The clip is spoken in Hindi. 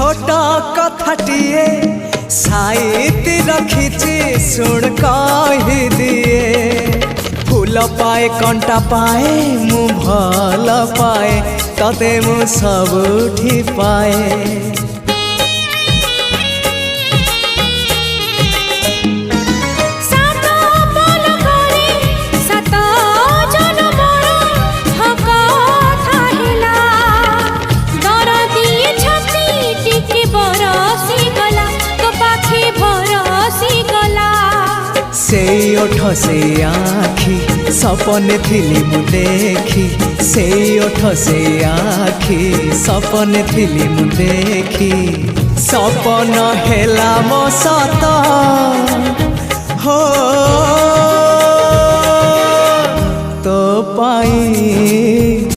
छोट कथाटिए साइती रखिछि सुन कहि दिए फूल पाए कंटा पाए मु भल पाए तते मु सबुठी पाए। से ओठ से आखी सपने थिली मु देखी से ओठ से आखी सपने थिली मु देखी सपन हेला मो सत हो तो पाई।